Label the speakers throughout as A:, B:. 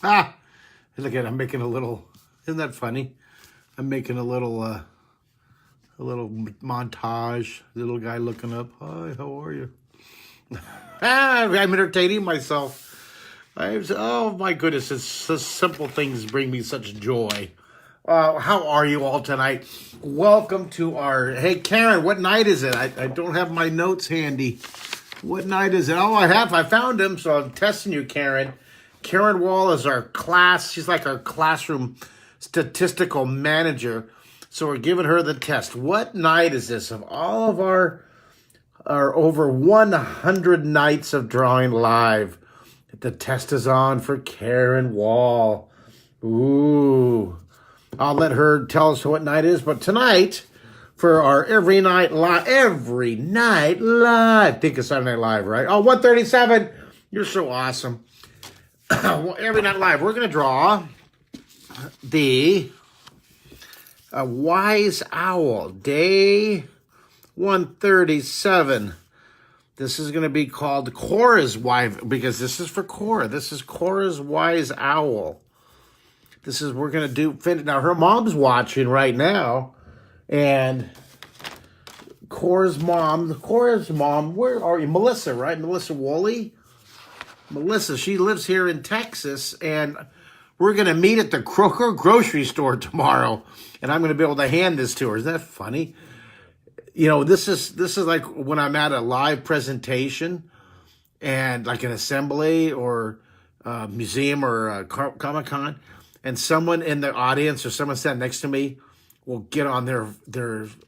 A: Ah, look at, I'm making a little, isn't that funny? I'm making a little montage. Little guy looking up. Hi, how are you? I'm entertaining myself. Oh my goodness, it's so simple things bring me such joy. How are you all tonight? Welcome to our, hey Karen, what night is it? I don't have my notes handy. What night is it? Oh, I found him, so I'm testing you, Karen. Karen Wall is our class, she's like our classroom statistical manager. So we're giving her the test. What night is this of all of our over 100 nights of drawing live? The test is on for Karen Wall. Ooh. I'll let her tell us what night it is. But tonight, for our every night live, think of Saturday Night Live, right? Oh, 137. You're so awesome. Every night live, we're going to draw the Wise Owl, day 137. This is going to be called Kora's Wife, because this is for Kora. This is Kora's Wise Owl. This is, we're going to do, now her mom's watching right now, and Kora's mom, where are you? Melissa, right? Melissa Woolley? Melissa, she lives here in Texas, and we're going to meet at the Kroger grocery store tomorrow, and I'm going to be able to hand this to her. Isn't that funny? You know, this is like when I'm at a live presentation and like an assembly or a museum or a Comic-Con, and someone in the audience or someone sitting next to me will get on their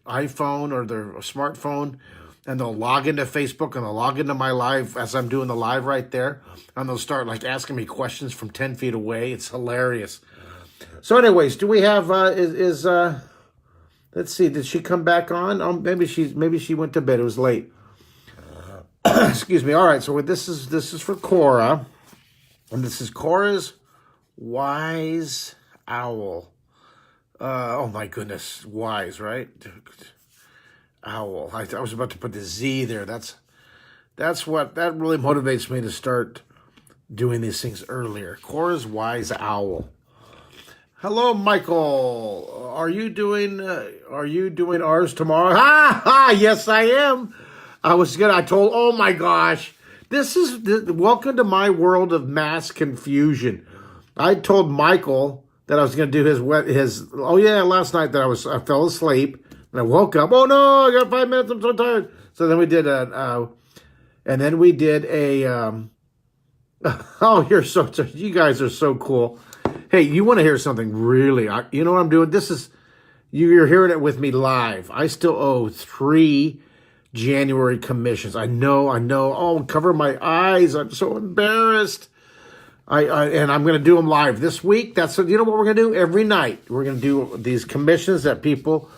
A: iPhone or their smartphone, and they'll log into Facebook and they'll log into my live as I'm doing the live right there, and they'll start like asking me questions from 10 feet away. It's hilarious. So anyways, do we have, let's see, did she come back on? Oh, maybe she went to bed. It was late. Excuse me. All right, so this is for Kora, and this is Kora's Wise Owl. Oh my goodness, wise, right? Owl. I was about to put the Z there. That really motivates me to start doing these things earlier. Kora's Wise Owl. Hello, Michael. Are you doing ours tomorrow? Yes, I am. Oh my gosh. Welcome to my world of mass confusion. I told Michael that I was going to do last night that I fell asleep and I woke up. Oh no, I got 5 minutes. I'm so tired. So then we did you guys are so cool. Hey, you want to hear something really, you know what I'm doing? You're hearing it with me live. I still owe 3 January commissions. I know. Oh, cover my eyes. I'm so embarrassed. And I'm going to do them live this week. You know what we're going to do? Every night, we're going to do these commissions that people,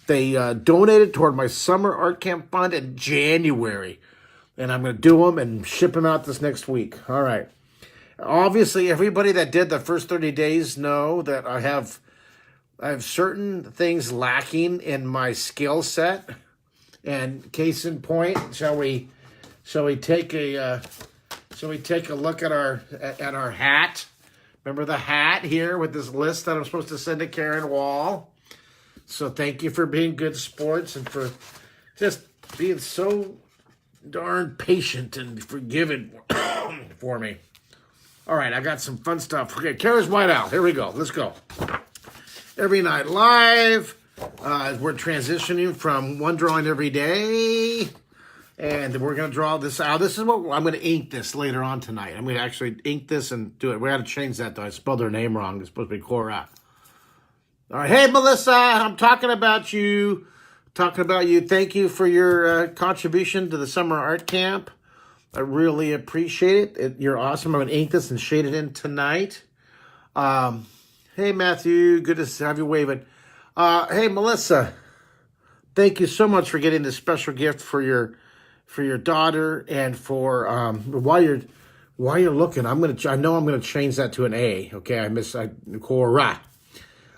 A: they donated toward my summer art camp fund in January. And I'm going to do them and ship them out this next week. All right. Obviously, everybody that did the first 30 days know that I have certain things lacking in my skill set. And case in point, shall we take a look at our hat? Remember the hat here with this list that I'm supposed to send to Karen Wall? So thank you for being good sports and for just being so darn patient and forgiving for me. All right, I got some fun stuff. Okay, Kara's White Owl. Here we go. Let's go. Every night live. We're transitioning from one drawing every day. And we're going to draw this out. This is what I'm going to ink this later on tonight. I'm going to actually ink this and do it. We got to change that, though. I spelled her name wrong. It's supposed to be Kora. All right. Hey, Melissa, I'm talking about you. Thank you for your contribution to the summer art camp. I really appreciate it. You're awesome. I'm going to ink this and shade it in tonight. Hey, Matthew. Good to have you waving. Hey, Melissa. Thank you so much for getting this special gift for your daughter and for while you're looking. I know I'm gonna change that to an A. Okay, Kora.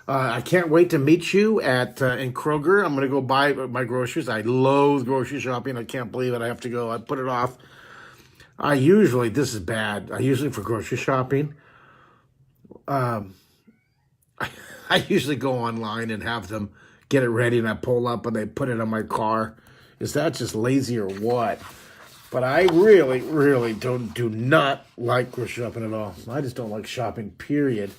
A: I can't wait to meet you in Kroger. I'm gonna go buy my groceries. I loathe grocery shopping. I can't believe it. I have to go. I put it off. This is bad. I usually for grocery shopping, I usually go online and have them get it ready, and I pull up and they put it on my car. Is that just lazy or what? But I really, really do not like grocery shopping at all. I just don't like shopping, period.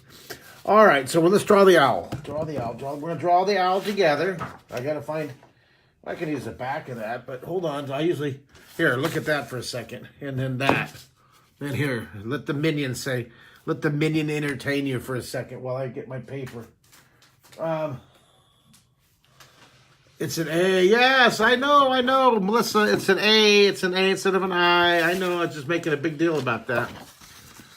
A: All right, so let's draw the owl. We're going to draw the owl together. I got to find, I can use the back of that, but hold on. Here, look at that for a second. And then that. And here, let the minion entertain you for a second while I get my paper. It's an A. Yes, I know. Melissa, it's an A. It's an A instead of an I. I know, I'm just making a big deal about that.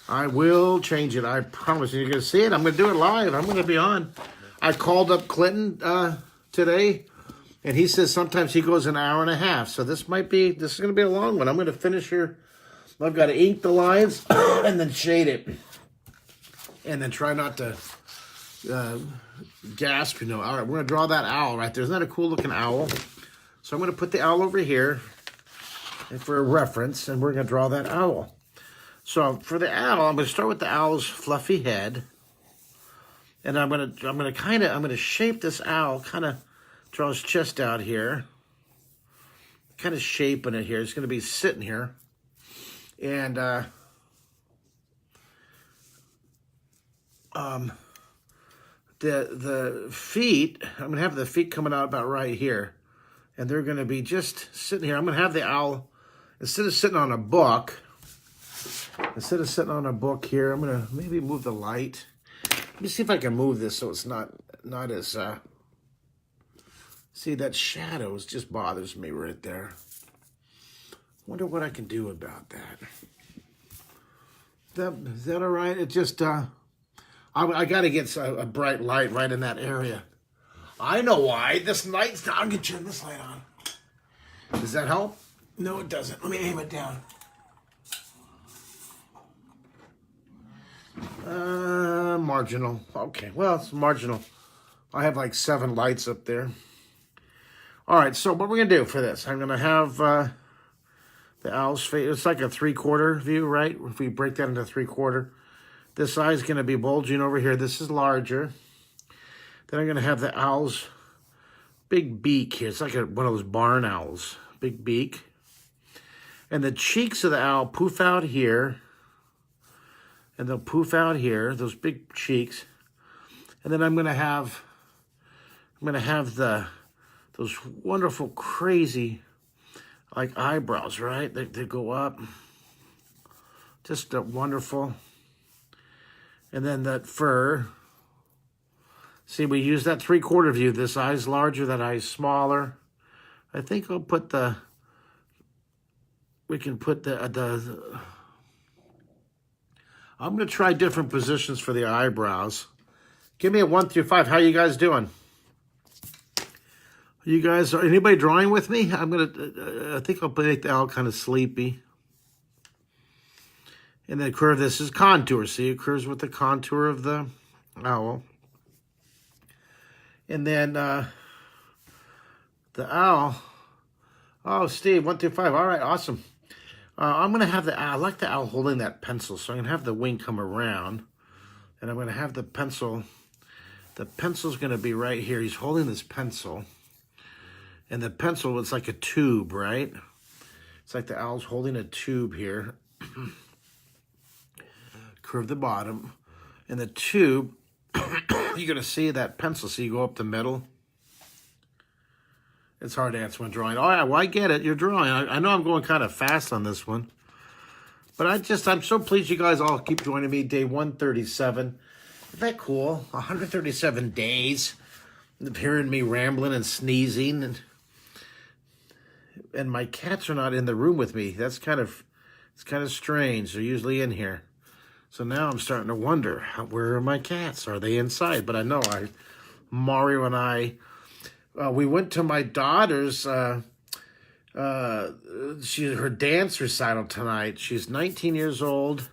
A: I will change it. I promise you. You're going to see it. I'm going to do it live. I'm going to be on. I called up Clinton today, and he says sometimes he goes an hour and a half. So this is going to be a long one. I'm going to finish here. I've got to ink the lines and then shade it. And then try not to gasp, All right, we're going to draw that owl right there. Isn't that a cool looking owl? So I'm going to put the owl over here for a reference, and we're going to draw that owl. So for the owl, I'm going to start with the owl's fluffy head. And I'm going to shape this owl, kind of draw his chest out here. Kind of shaping it here. It's going to be sitting here. And the feet, I'm going to have the feet coming out about right here. And they're going to be just sitting here. I'm going to have the owl, instead of sitting on a book here, I'm going to maybe move the light. Let me see if I can move this so it's not as, see, that shadows just bothers me right there. Wonder what I can do about that. Is that all right? It just, I got to get a bright light right in that area. I know why. This light's down. I'm going to turn this light on. Does that help? No, it doesn't. Let me aim it down. Marginal. Okay, well, it's marginal. I have like 7 lights up there. All right, so what we're going to do for this, I'm going to have the owl's face. It's like a 3/4 view, right? If we break that into 3/4. This eye is going to be bulging over here. This is larger. Then I'm going to have the owl's big beak here. It's like one of those barn owls. Big beak. And the cheeks of the owl poof out here. And they'll poof out here, those big cheeks. And then I'm going to have those wonderful, crazy, like eyebrows, right? They go up. Just wonderful. And then that fur. See, we use that 3/4 view. This eye's larger, that eye's smaller. I think I'll put we can put I'm going to try different positions for the eyebrows. Give me a 1 through 5. How you guys doing? You guys, are anybody drawing with me? I think I'll make the owl kind of sleepy. And then curve, this is contour. See, it curves with the contour of the owl. And then the owl. Oh, Steve, 1 through 5. All right, awesome. I'm going to have I like the owl holding that pencil, so I'm going to have the wing come around. And I'm going to have the pencil. The pencil's going to be right here. He's holding this pencil. And the pencil, it's like a tube, right? It's like the owl's holding a tube here. Curve the bottom. And the tube, you're going to see that pencil. So you go up the middle. It's hard to answer when drawing. Oh, yeah, well, I get it. You're drawing. I know I'm going kind of fast on this one. But I'm so pleased you guys all keep joining me. Day 137. Isn't that cool? 137 days of hearing me rambling and sneezing. And my cats are not in the room with me. It's kind of strange. They're usually in here. So now I'm starting to wonder, where are my cats? Are they inside? But I know Mario and I, we went to my daughter's, her dance recital tonight. She's 19 years old,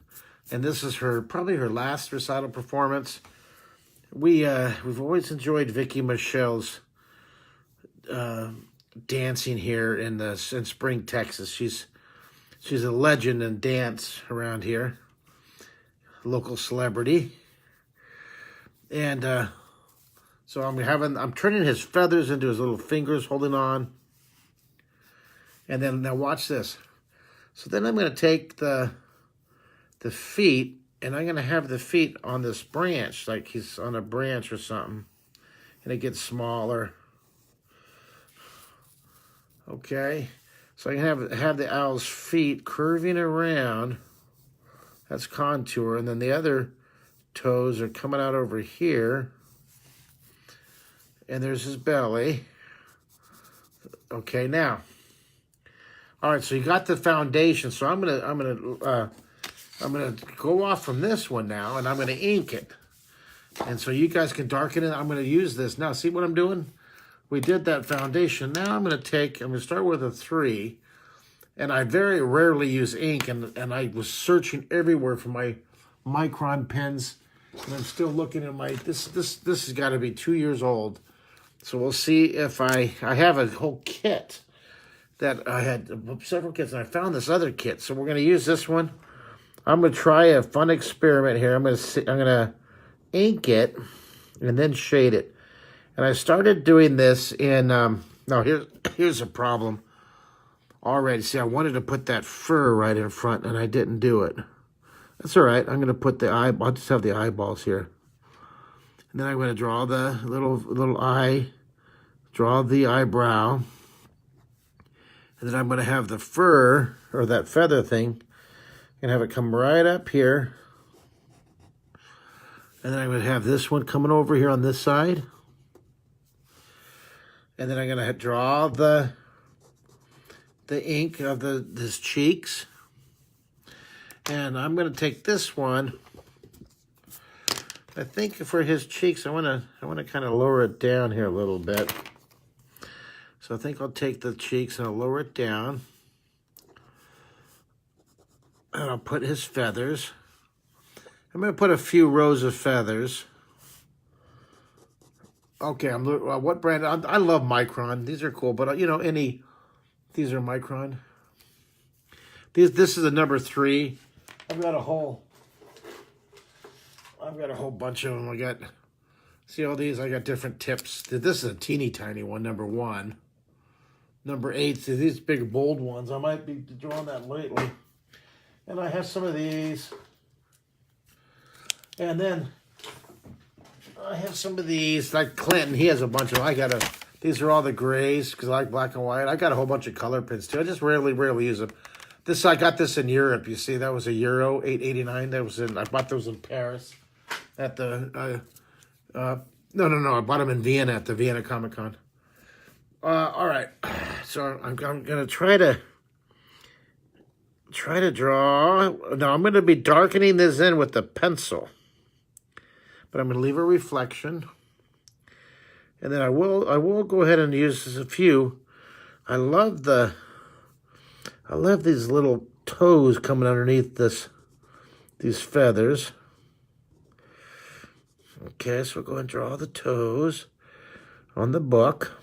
A: and this is probably her last recital performance. We've always enjoyed Vicky Michelle's dancing here in Spring, Texas. She's a legend in dance around here, local celebrity. And so I'm turning his feathers into his little fingers holding on. And then, now watch this. So then I'm going to take the feet, and I'm going to have the feet on this branch, like he's on a branch or something. And it gets smaller. Okay. So I can have the owl's feet curving around. That's contour. And then the other toes are coming out over here. And there's his belly. Okay, now. All right, so you got the foundation. So I'm gonna go off from this one now, and I'm gonna ink it. And so you guys can darken it. I'm gonna use this now. See what I'm doing? We did that foundation. Now I'm gonna start with a 3. And I very rarely use ink, and I was searching everywhere for my micron pens, and I'm still looking at my, this has got to be 2 years old. So we'll see if I have a whole kit that I had several kits, and I found this other kit. So we're going to use this one. I'm going to try a fun experiment here. I'm going to ink it and then shade it. And I started doing this in, now here's a problem. Already, see, I wanted to put that fur right in front, and I didn't do it. That's all right. I'm going to put I'll just have the eyeballs here. And then I'm going to draw the little eye, draw the eyebrow. And then I'm going to have the fur, or that feather thing, and have it come right up here. And then I'm going to have this one coming over here on this side. And then I'm going to draw the ink of his cheeks. And I'm going to take this one. I think for his cheeks, I want to kind of lower it down here a little bit. So I think I'll take the cheeks and I'll lower it down. And I'll put his feathers. I'm going to put a few rows of feathers. Okay, what brand? I love Micron. These are cool, but these are Micron. This is a number 3. I've got a whole bunch of them. See all these? I got different tips. This is a teeny tiny one, number 1. Number 8, see these big bold ones. I might be drawing that lately. And I have some of these. And then I have some of these, like Clinton. He has a bunch of them. These are all the grays, because I like black and white. I got a whole bunch of color pens, too. I just rarely use them. I got this in Europe, you see. That was a Euro, $8.89. I bought those in Paris at the, no. I bought them in Vienna at the Vienna Comic-Con. All right. So I'm going to try to draw. Now, I'm going to be darkening this in with the pencil. But I'm going to leave a reflection. And then I will go ahead and use a few. I love these little toes coming underneath these feathers. Okay, so we'll go and draw the toes on the book.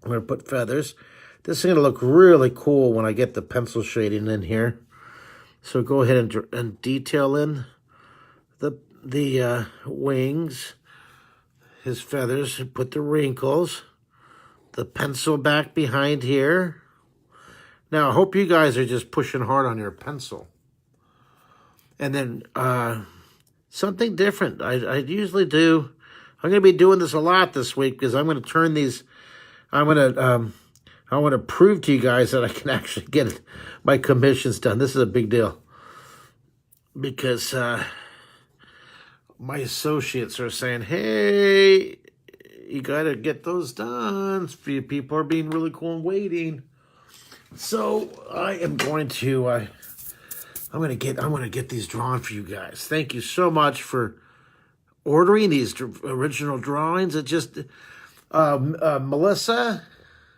A: I'm going to put feathers. This is going to look really cool when I get the pencil shading in here. So go ahead and detail in the wings, his feathers, and put the wrinkles, the pencil back behind here. Now, I hope you guys are just pushing hard on your pencil. And then something different. I usually do. I'm going to be doing this a lot this week because I'm going to turn these. I want to prove to you guys that I can actually get my commissions done. This is a big deal because my associates are saying, "Hey, you got to get those done. People are being really cool and waiting." So I am going to. I'm going to get these drawn for you guys. Thank you so much for ordering these original drawings. It just. Melissa,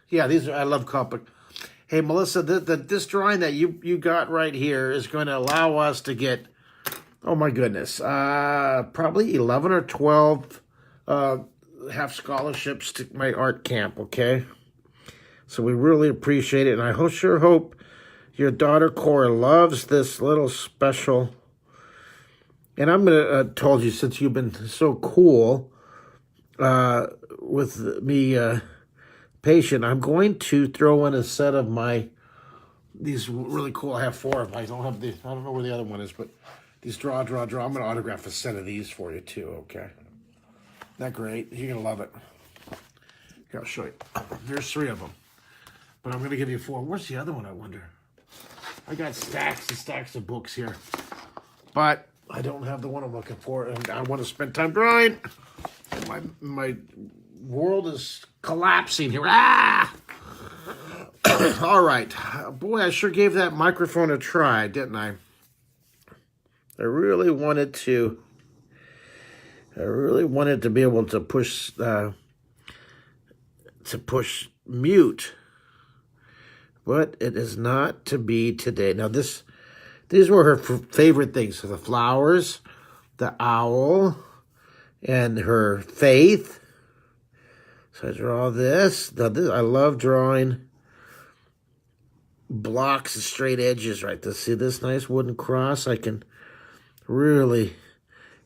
A: yeah, I love comic. Hey, Melissa, this drawing that you got right here is going to allow us to get, oh my goodness, probably 11 or 12 half scholarships to my art camp, okay? So we really appreciate it, and I sure hope your daughter Kora loves this little special And I'm going to, told you, since you've been so cool with me patient, I'm going to throw in a set of these really cool. I have 4 of them. I don't know where the other one is, but these draw. I'm going to autograph a set of these for you too, okay? Isn't that great? You're going to love it. Here, I'll show you. There's 3 of them. But I'm going to give you 4. Where's the other one, I wonder? I got stacks and stacks of books here. But I don't have the one I'm looking for, and I want to spend time drawing. My world is collapsing here. Ah! All right. Boy, I sure gave that microphone a try, didn't I? I really wanted to be able to push mute, but it is not to be today. Now these were her favorite things: so the flowers, the owl, and her faith. So I draw this. Now I love drawing blocks and straight edges. Right, to see this nice wooden cross, I can really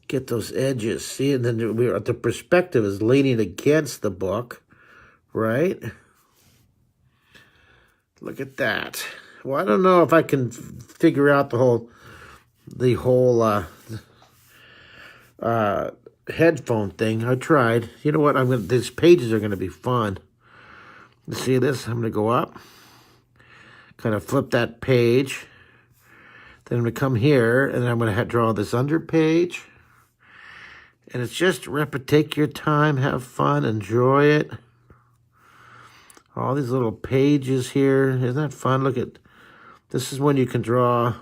A: get those edges. See, and then the perspective is leaning against the book, right? Look at that. Well, I don't know if I can figure out the whole headphone thing. I tried. You know what? These pages are gonna be fun. You see this? I'm gonna go up, kind of flip that page. Then I'm gonna come here, and then I'm gonna draw this under page. And it's just take your time, have fun, enjoy it. All these little pages here. Isn't that fun? Look at, this is when you can kind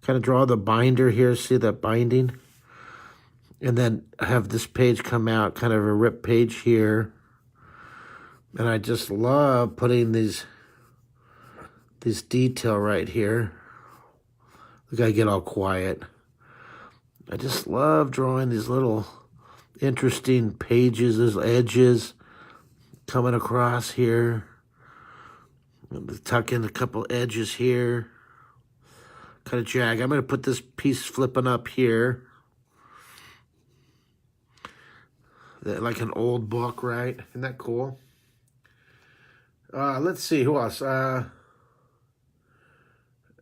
A: of draw the binder here. See that binding? And then have this page come out, kind of a rip page here. And I just love putting this detail right here. Look, I get all quiet. I just love drawing these little interesting pages, those edges coming across here. Tuck in a couple edges here. Kind of jag. I'm going to put this piece flipping up here. Like an old book, right? Isn't that cool? Let's see, who else?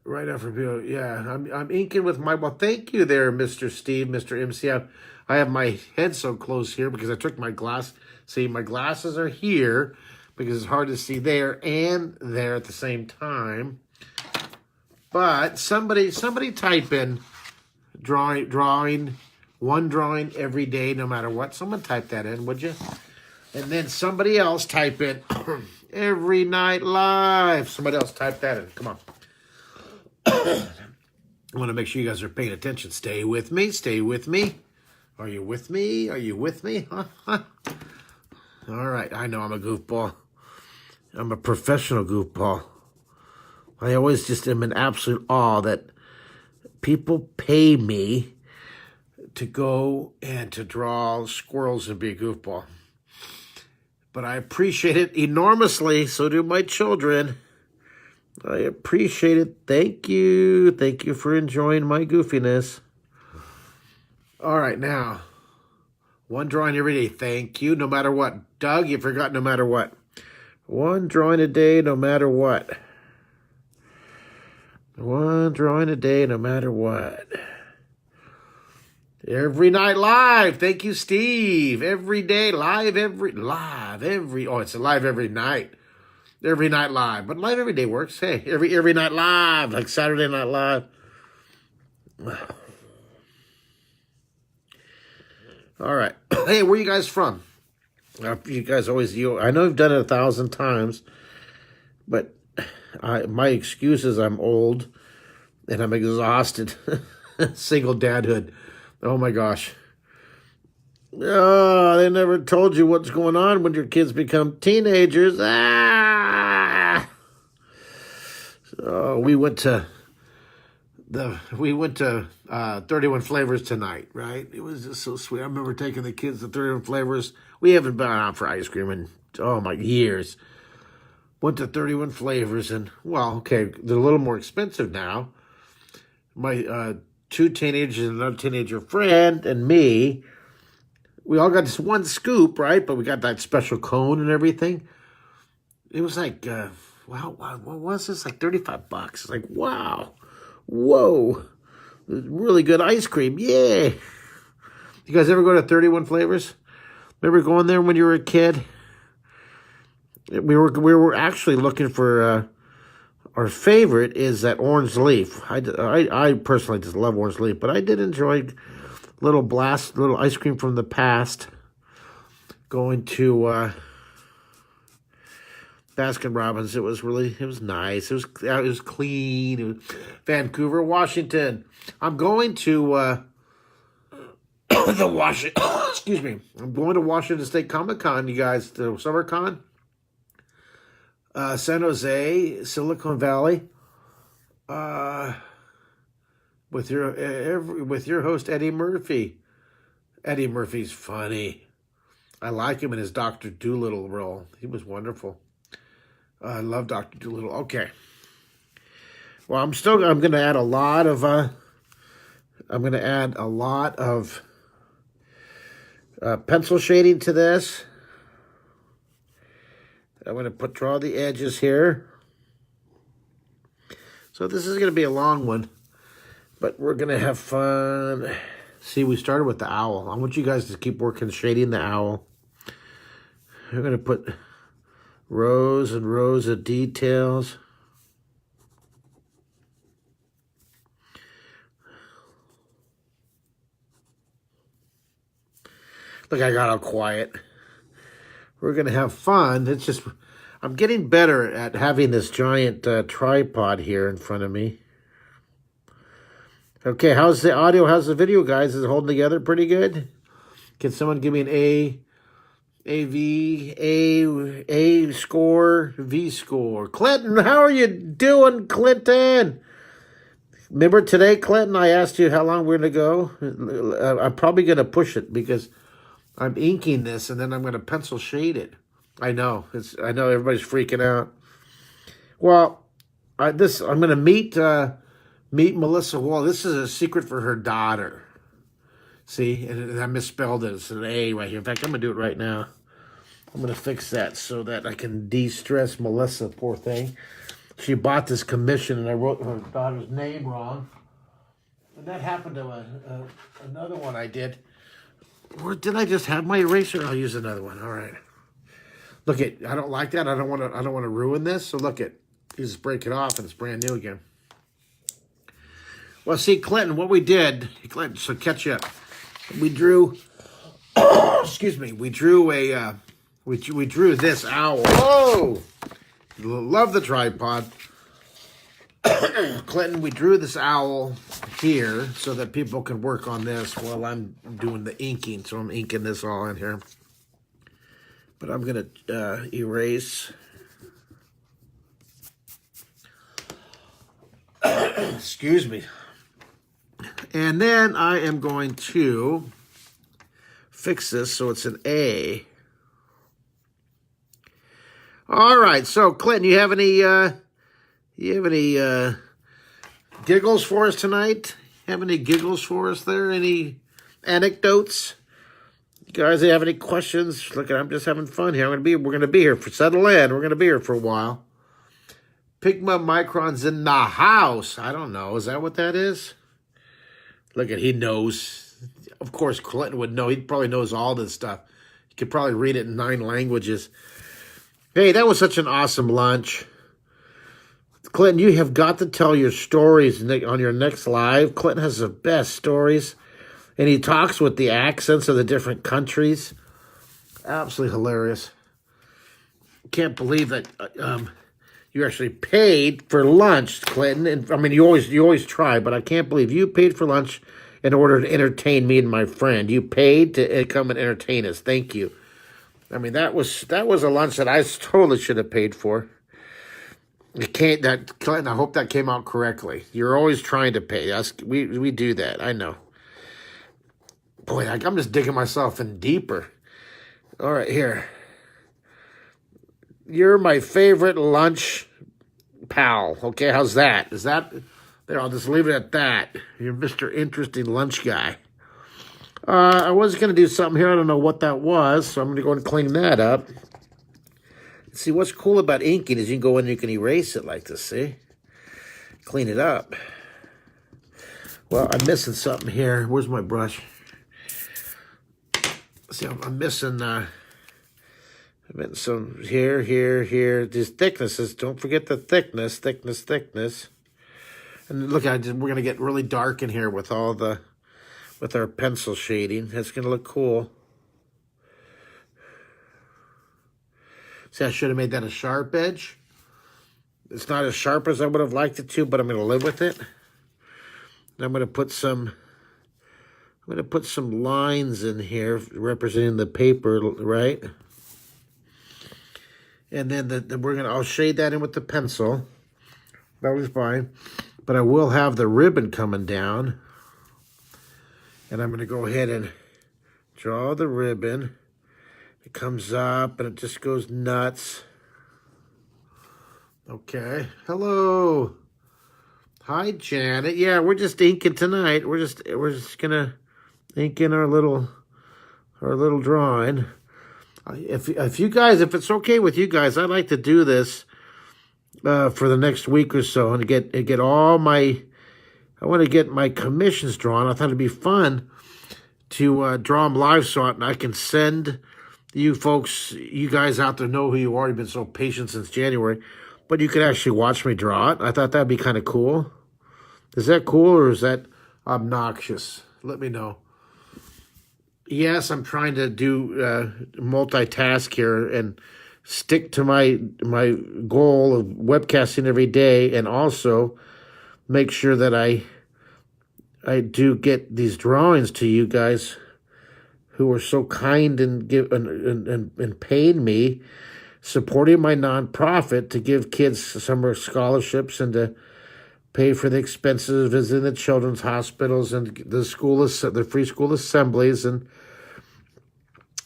A: Right after Bill, yeah. I'm inking with well, thank you there, Mr. Steve, Mr. MC. I have my head so close here because I took my glass. See, my glasses are here because it's hard to see there and there at the same time. But somebody type in drawing, one drawing every day, no matter what. Someone type that in, would you? And then somebody else type in every night live. Somebody else type that in. Come on. I want to make sure you guys are paying attention. Stay with me. Stay with me. Are you with me? Are you with me? Huh? All right. I know I'm a goofball. I'm a professional goofball. I always just am in absolute awe that people pay me to go and to draw squirrels and be a goofball. But I appreciate it enormously. So do my children. I appreciate it. Thank you. Thank you for enjoying my goofiness. All right, now, one drawing every day. Thank you, no matter what. Doug, you forgot no matter what. One drawing a day, no matter what. One drawing a day, no matter what. Every night live. Thank you, Steve. Every day live, oh, it's live every night. Every night live, but live every day works. Hey, every night live, like Saturday Night Live. All right. Hey, where are you guys from? You guys always, I know you've done it 1,000 times, but my excuse is I'm old and I'm exhausted. Single dadhood. Oh my gosh. Oh, they never told you what's going on when your kids become teenagers. So we went to 31 Flavors tonight, right? It was just so sweet. I remember taking the kids to 31 Flavors. We haven't been out for ice cream in, oh my, years. Went to 31 Flavors and, well, okay, they're a little more expensive now. My two teenagers and another teenager friend and me. We all got this one scoop, right? But we got that special cone and everything. It was like, wow, what was this? Like $35. It's like, wow, whoa, really good ice cream, yeah. You guys ever go to 31 Flavors? Remember going there when you were a kid? We were actually looking for our favorite is that orange leaf. I personally just love orange leaf, but I did enjoy little ice cream from the past. Going to Baskin Robbins, it was nice. It was clean. It was Vancouver, Washington. I'm going to excuse me. I'm going to Washington State Comic Con, you guys, to Summer Con. San Jose, Silicon Valley. With your host Eddie Murphy. Eddie Murphy's funny. I like him in his Dr. Dolittle role. He was wonderful. I love Dr. Dolittle. Okay. Well, I'm going to add a lot of pencil shading to this. I'm going to draw the edges here. So this is going to be a long one, but we're going to have fun. See, we started with the owl. I want you guys to keep working shading the owl. I'm going to put rows and rows of details. Look, I got all quiet. We're going to have fun. It's just, I'm getting better at having this giant tripod here in front of me. Okay, how's the audio? How's the video, guys? Is it holding together pretty good? Can someone give me an A score, V score? Clinton, how are you doing, Clinton? Remember today, Clinton, I asked you how long we're going to go? I'm probably going to push it because I'm inking this and then I'm going to pencil shade it. I know everybody's freaking out. Well, I'm going to meet Melissa Wall. This is a secret for her daughter. See, and I misspelled it. It's an A right here. In fact, I'm going to do it right now. I'm going to fix that so that I can de-stress Melissa, poor thing. She bought this commission, and I wrote her daughter's name wrong. And that happened to another one I did. Or did I just have my eraser? I'll use another one. All right. Look I don't like that. I don't want to ruin this. So look you just break it off, and it's brand new again. Well, see, Clinton, what we did, Clinton, so catch up. We drew, excuse me, we drew we drew this owl. Whoa! Love the tripod. Clinton, we drew this owl here so that people can work on this while I'm doing the inking. So I'm inking this all in here. But I'm going to erase. Excuse me. And then I am going to fix this so it's an A. All right, so Clinton, you have any giggles for us tonight? Have any giggles for us there? Any anecdotes? You guys have any questions? Look, I'm just having fun here. We're gonna be here for settle in. We're gonna be here for a while. Pigma Micron's in the house. I don't know. Is that what that is? Look he knows. Of course, Clinton would know. He probably knows all this stuff. He could probably read it in 9 languages. Hey, that was such an awesome lunch. Clinton, you have got to tell your stories on your next live. Clinton has the best stories. And he talks with the accents of the different countries. Absolutely hilarious. Can't believe that you actually paid for lunch, Clinton. And I mean, you always try, but I can't believe you paid for lunch in order to entertain me and my friend. You paid to come and entertain us. Thank you. I mean, that was a lunch that I totally should have paid for. Clinton, I hope that came out correctly. You're always trying to pay. We do that. I know. Boy, I'm just digging myself in deeper. All right, here. You're my favorite lunch pal. Okay, how's that? Is that There, I'll just leave it at that. You're Mr. Interesting Lunch Guy. I was going to do something here. I don't know what that was, so I'm going to go and clean that up. See, what's cool about inking is you can go in and you can erase it like this, see? Clean it up. Well, I'm missing something here. Where's my brush? See, I'm missing some here. These thicknesses. Don't forget the thickness. And look, we're going to get really dark in here with with our pencil shading. That's going to look cool. See, I should have made that a sharp edge. It's not as sharp as I would have liked it to, but I'm going to live with it. And I'm going to put some lines in here representing the paper, right? And then I'll shade that in with the pencil. That was fine. But I will have the ribbon coming down. And I'm going to go ahead and draw the ribbon. It comes up and it just goes nuts. Okay. Hello. Hi, Janet. Yeah, we're just inking tonight. We're just gonna ink in our little drawing. If it's okay with you guys, I'd like to do this for the next week or so and get all my. I want to get my commissions drawn. I thought it'd be fun to draw them live so I can send you folks, you guys out there know who you are. You've been so patient since January. But you could actually watch me draw it. I thought that'd be kind of cool. Is that cool or is that obnoxious? Let me know. Yes, I'm trying to do multitask here and stick to my goal of webcasting every day, and also make sure that I do get these drawings to you guys who are so kind and and paid me, supporting my nonprofit to give kids summer scholarships and to pay for the expenses of visiting the children's hospitals and the free school assemblies, and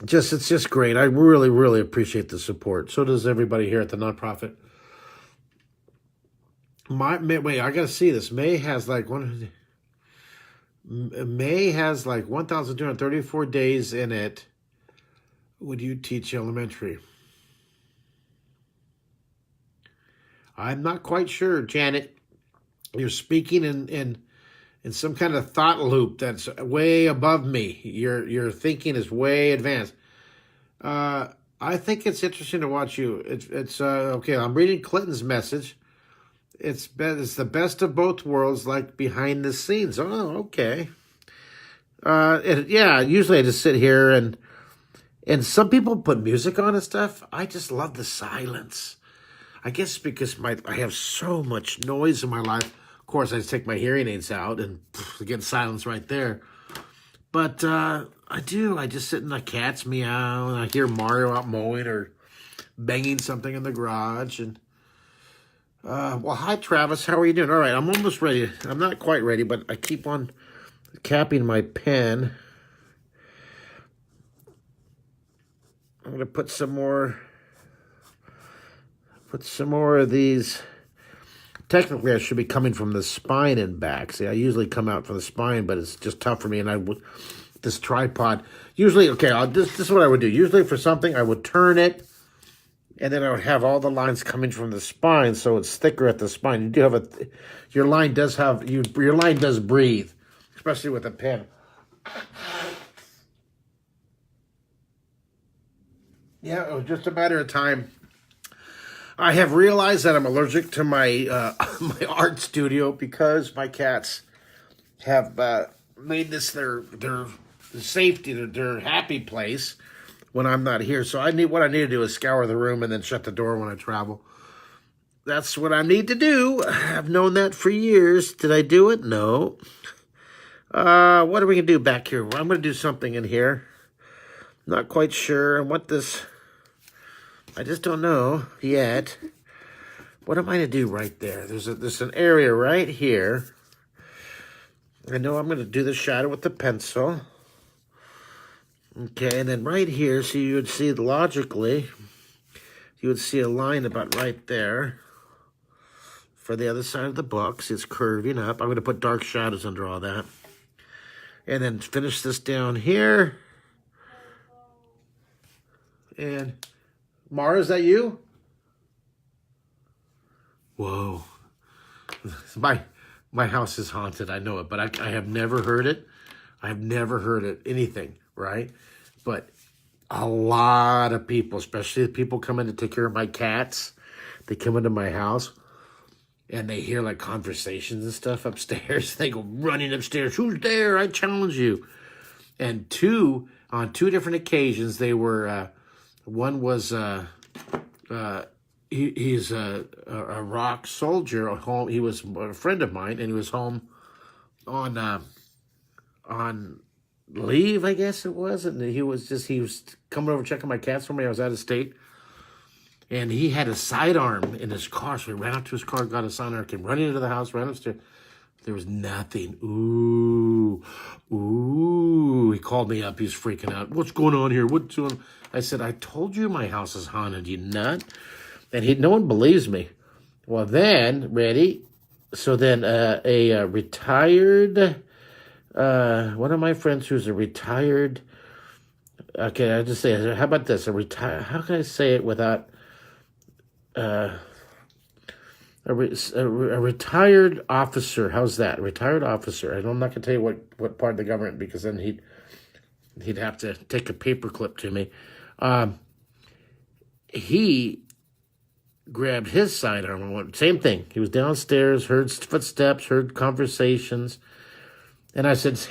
A: it's just great. I really, really appreciate the support. So does everybody here at the nonprofit. Wait, I gotta see this. May has like 1,234 days in it. Would you teach elementary? I'm not quite sure, Janet. You're speaking in some kind of thought loop that's way above me. Your thinking is way advanced. I think it's interesting to watch you. It's okay. I'm reading Clinton's message. It's the best of both worlds, like behind the scenes. Oh, okay. Yeah. Usually I just sit here and some people put music on and stuff. I just love the silence. I guess because I have so much noise in my life. Of course, I just take my hearing aids out and get silence right there. But I just sit and the cats meow, and I hear Mario out mowing or banging something in the garage. And well, hi, Travis. How are you doing? All right, I'm almost ready. I'm not quite ready, but I keep on capping my pen. I'm going to put some more of these. Technically, I should be coming from the spine and back. See, I usually come out from the spine, but it's just tough for me. And this tripod, usually, okay, this is what I would do. Usually for something, I would turn it, and then I would have all the lines coming from the spine, so it's thicker at the spine. You do have your line does breathe, especially with a pen. Yeah, it was just a matter of time. I have realized that I'm allergic to my my art studio because my cats have made this their safety, their happy place when I'm not here. So what I need to do is scour the room and then shut the door when I travel. That's what I need to do. I've known that for years. Did I do it? No. What are we going to do back here? I'm going to do something in here. Not quite sure. I want this. I just don't know yet. What am I going to do right there? There's an area right here. I know I'm going to do the shadow with the pencil. Okay, and then right here, so you would see logically, you would see a line about right there. for the other side of the box. It's curving up. I'm going to put dark shadows under all that. And then finish this down here. And Mara, is that you? Whoa. My house is haunted. I know it, but I have never heard it. I have never heard it, anything, right? But a lot of people, especially the people coming to take care of my cats, they come into my house and they hear like conversations and stuff upstairs. They go running upstairs. Who's there? I challenge you. And on two different occasions, they were, one was, he's a rock soldier at home. He was a friend of mine, and he was home on leave, I guess it was. And he was coming over checking my cats for me. I was out of state. And he had a sidearm in his car. So he ran out to his car, got a sidearm, came running into the house, ran upstairs. There was nothing. Ooh. He called me up. He's freaking out. What's going on here? What's going on? I said, I told you my house is haunted, you nut. And no one believes me. Well, then, ready? So then a retired, one of my friends who's a retired, okay, I just say, how about this? How can I say it without, a retired officer. How's that? A retired officer. I'm not going to tell you what part of the government, because then he'd have to take a paperclip to me. He grabbed his sidearm and went, same thing. He was downstairs, heard footsteps, heard conversations. And I said, it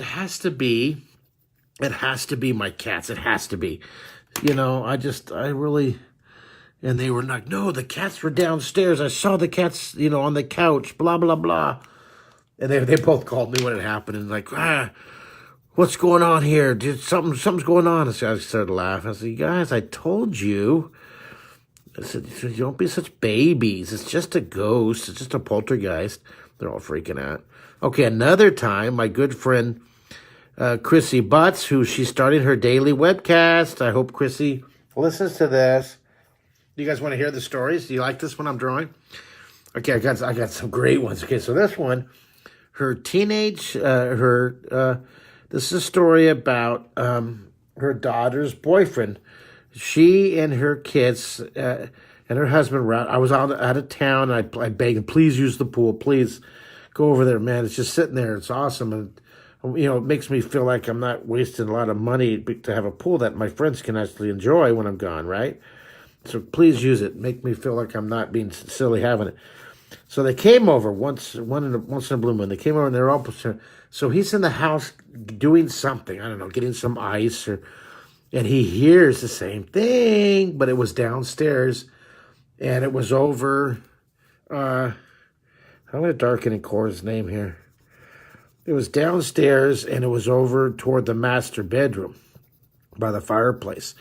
A: has to be my cats. It has to be. And they were like, no, the cats were downstairs. I saw the cats, on the couch, blah, blah, blah. And they both called me when it happened and like, what's going on here? Dude, something's going on. I started laughing. I said, you guys, I told you. I said, don't be such babies. It's just a ghost. It's just a poltergeist. They're all freaking out. Okay, another time, my good friend, Chrissy Butts, she's starting her daily webcast. I hope Chrissy listens to this. Do you guys want to hear the stories? Do you like this one I'm drawing? Okay, I got some great ones. Okay, so this one, this is a story about her daughter's boyfriend. She and her kids and her husband were out. I was out of town. And I begged them, please use the pool. Please go over there, man. It's just sitting there. It's awesome. And, it makes me feel like I'm not wasting a lot of money to have a pool that my friends can actually enjoy when I'm gone, right? So please use it. Make me feel like I'm not being silly having it. So they came over once in a blue moon. They came over and they're all, so he's in the house doing something. I don't know, getting some ice and he hears the same thing, but it was downstairs and it was over, I'm going to darken in Kora's name here. It was downstairs and it was over toward the master bedroom by the fireplace.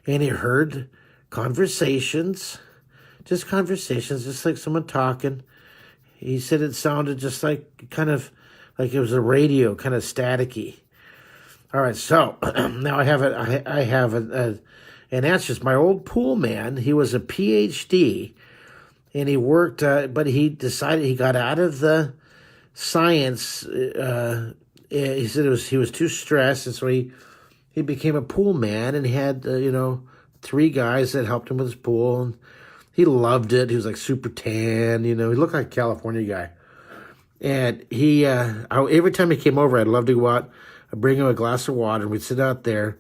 A: And he heard conversations, just like someone talking. He said it sounded just like it was a radio, kind of staticky. All right, so now I have an answer. My old pool man, he was a PhD, and he worked, but he decided he got out of the science. He said he was too stressed, and so he became a pool man, and he had 3 guys that helped him with his pool, and he loved it. He was like super tan, he looked like a California guy. And every time he came over, I'd love to go out, I'd bring him a glass of water, and we'd sit out there,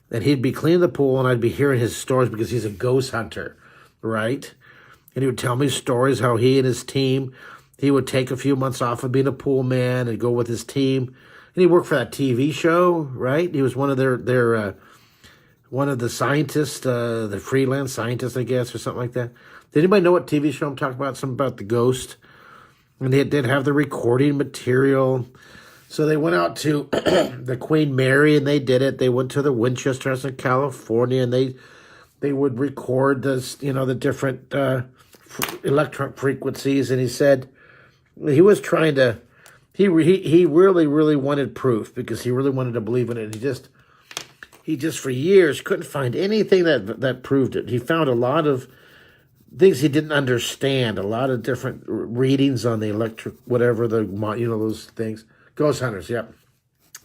A: and he'd be cleaning the pool, and I'd be hearing his stories because he's a ghost hunter, right? And he would tell me stories how he and his team, he would take a few months off of being a pool man and go with his team. And he worked for that TV show, right? He was one of their one of the scientists, the freelance scientists, I guess, or something like that. Did anybody know what TV show I'm talking about? Something about the ghost. And they did have the recording material. So they went out to the Queen Mary, and they did it. They went to the Winchester House in California, and they would record the different electron frequencies. And he said he was trying to, he really, really wanted proof because he really wanted to believe in it. He just for years couldn't find anything that proved it. He found a lot of things he didn't understand. A lot of different readings on the electric, whatever those things. Ghost hunters, yep.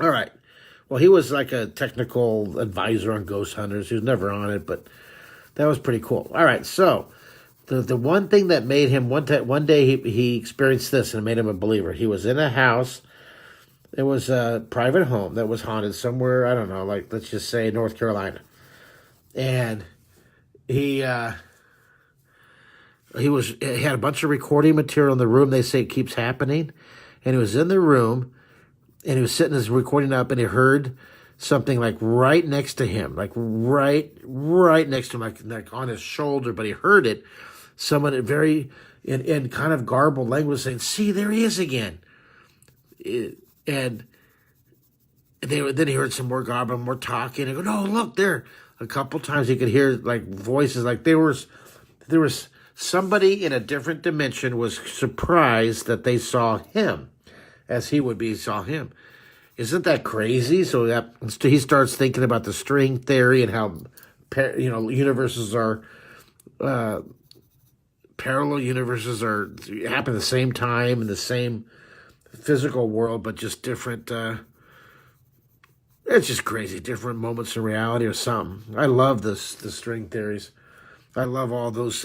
A: All right. Well, he was like a technical advisor on ghost hunters. He was never on it, but that was pretty cool. All right, so the one thing that made him one day he experienced this and it made him a believer. He was in a house. It was a private home that was haunted somewhere. I don't know, like let's just say North Carolina, and he had a bunch of recording material in the room. They say it keeps happening, and he was in the room. And he was sitting his recording up, and he heard something like right next to him, like right next to him, like on his shoulder. But he heard it. Someone in kind of garbled language saying, "See, there he is again." And then he heard some more garbled, more talking. And go, "No, look there." A couple times he could hear like voices, like there was somebody in a different dimension was surprised that they saw him. As he would be, saw him. Isn't that crazy? So he starts thinking about the string theory and how universes are parallel universes happen at the same time in the same physical world, but just different. It's just crazy, different moments in reality or something. I love the string theories. I love all those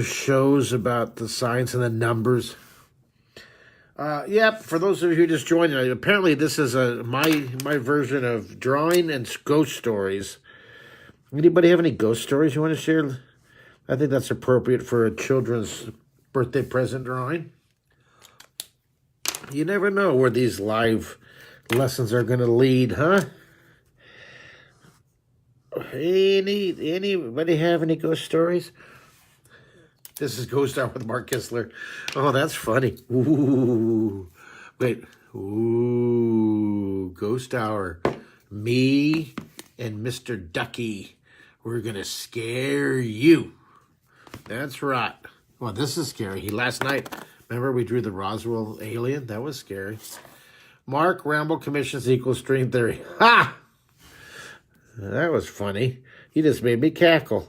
A: shows about the science and the numbers. Yep, for those of you who just joined, apparently this is my version of drawing and ghost stories. Anybody have any ghost stories you want to share? I think that's appropriate for a children's birthday present drawing. You never know where these live lessons are going to lead, huh? Anybody have any ghost stories? This is Ghost Hour with Mark Kistler. Oh, that's funny. Ooh. Wait. Ooh. Ghost Hour. Me and Mr. Ducky. We're going to scare you. That's right. Well, this is scary. Last night, remember we drew the Roswell alien? That was scary. Mark Ramble commissions equals string theory. Ha! That was funny. You just made me cackle.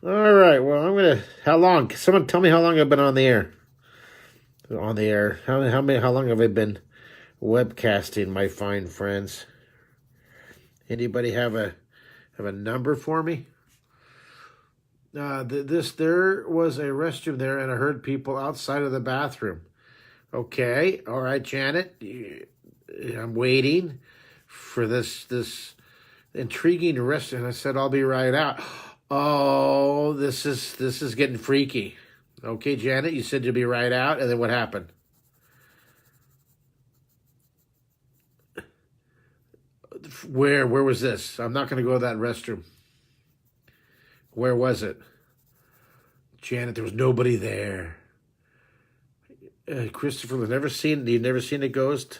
A: All right, well, how long? Someone tell me how long I've been on the air. On the air. How long have I been webcasting, my fine friends? Anybody have a number for me? There was a restroom there, and I heard people outside of the bathroom. Okay, all right, Janet, I'm waiting for this intriguing restroom. I said I'll be right out. Oh, this is getting freaky. Okay, Janet, you said you'll be right out, and then what happened? Where was this? I'm not going to go to that restroom. Where was it? Janet, there was nobody there. Christopher, you've never seen a ghost?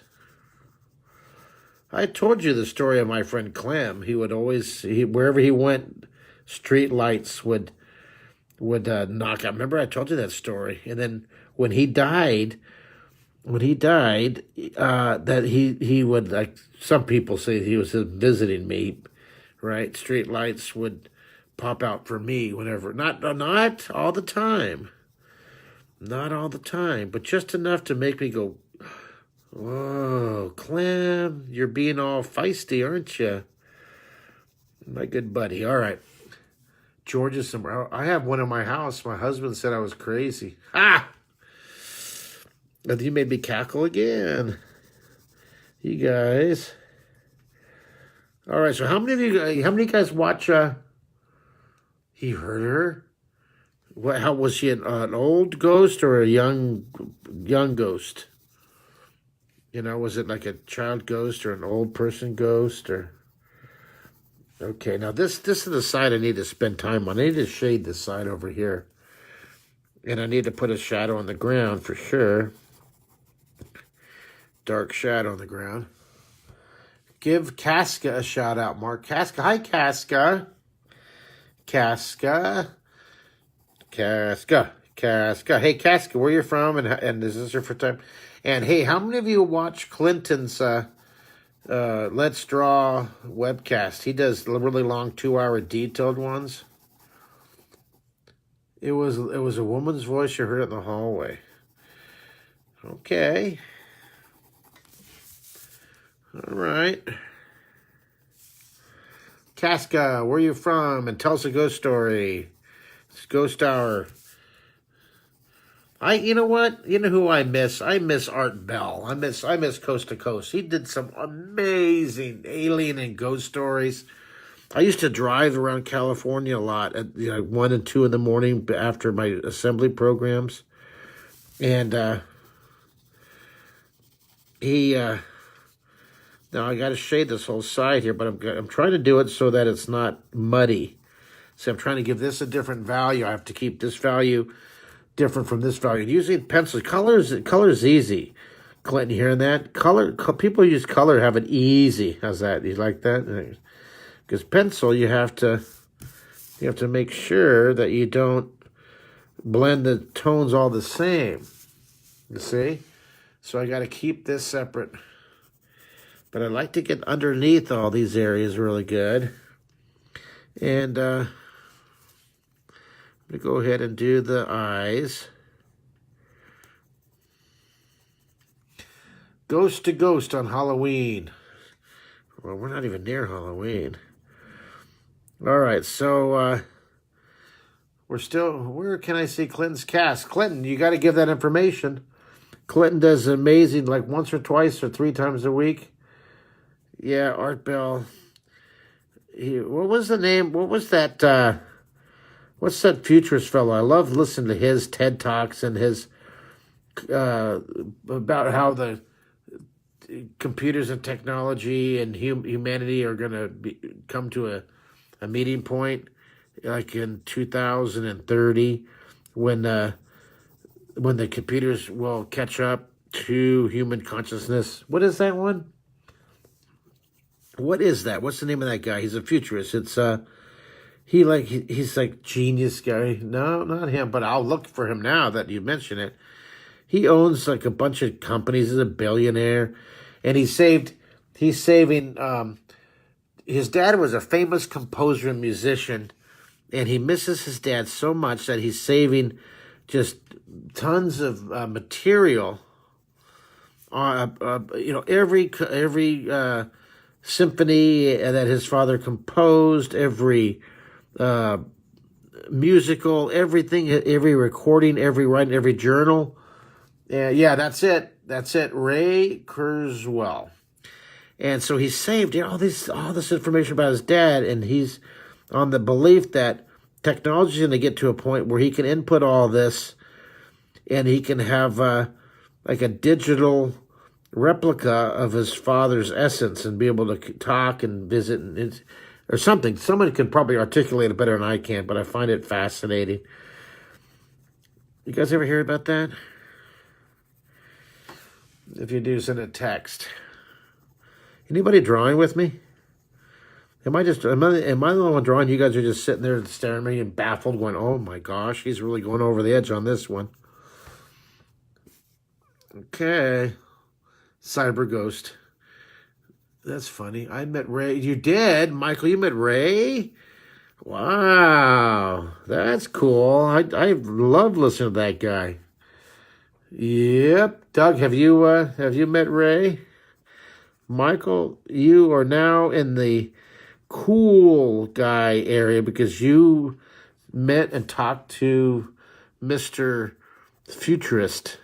A: I told you the story of my friend Clem. He would always, wherever he went, street lights would knock out. Remember I told you that story? And then when he died, that he would, like some people say he was visiting me, right? Street lights would pop out for me whenever. Not all the time. Not all the time, but just enough to make me go, "Whoa, Clem, you're being all feisty, aren't you? My good buddy." All right. George's somewhere. I have one in my house. My husband said I was crazy. Ah! You made me cackle again. You guys. All right, so how many guys watch He Heard Her? How was she, an old ghost or a young ghost? Was it like a child ghost or an old person ghost or? Okay, now this is the side I need to spend time on. I need to shade this side over here. And I need to put a shadow on the ground for sure. Dark shadow on the ground. Give Casca a shout out, Mark. Casca. Hi, Casca. Casca. Hey, Casca, where you from? And is this your first time? And hey, how many of you watch Clinton's Let's Draw webcast? He does really long 2-hour detailed ones. It was a woman's voice. You heard it in the hallway. Okay. All right. Casca, where are you from? And tell us a ghost story. It's Ghost Hour. You know what? You know who I miss? I miss Art Bell. I miss Coast to Coast. He did some amazing alien and ghost stories. I used to drive around California a lot at 1 and 2 in the morning after my assembly programs, and he. Now I got to shade this whole side here, but I'm trying to do it so that it's not muddy. So I'm trying to give this a different value. I have to keep this value different from this value. Using pencil color's easy. Clinton, you hearing that? People use color have it easy. How's that? You like that? Because pencil, you have to make sure that you don't blend the tones all the same. You see? So I got to keep this separate. But I like to get underneath all these areas really good. And I'm going to go ahead and do the eyes. Ghost to Ghost on Halloween. Well, we're not even near Halloween. All right, so we're still, where can I see Clinton's cast? Clinton, you got to give that information. Clinton does amazing, like once or twice or 3 times a week. Yeah, Art Bell. What was the name? What was that? What's that futurist fellow? I love listening to his TED Talks and his about how the computers and technology and humanity are going to come to a meeting point, like in 2030, when the computers will catch up to human consciousness. What is that one? What is that? What's the name of that guy? He's a futurist. It's he's like genius guy. No, not him, but I'll look for him now that you mention it. He owns like a bunch of companies. He's a billionaire, and he's saving. His dad was a famous composer and musician, and he misses his dad so much that he's saving just tons of material. Every symphony that his father composed, every musical, everything, every recording, every writing, every journal. Yeah, that's it. Ray Kurzweil. And so he saved all this information about his dad, and he's on the belief that technology is going to get to a point where he can input all this, and he can have like a digital replica of his father's essence and be able to talk and visit or something. Someone can probably articulate it better than I can, but I find it fascinating. You guys ever hear about that? If you do, send a text. Anybody drawing with me? Am I the only one drawing? You guys are just sitting there staring at me and baffled, going, "Oh my gosh, he's really going over the edge on this one." Okay. Cyber Ghost. That's funny. I met Ray. You did? Michael, you met Ray? Wow. That's cool. I love listening to that guy. Yep. Doug, have you met Ray? Michael, you are now in the cool guy area because you met and talked to Mr. Futurist.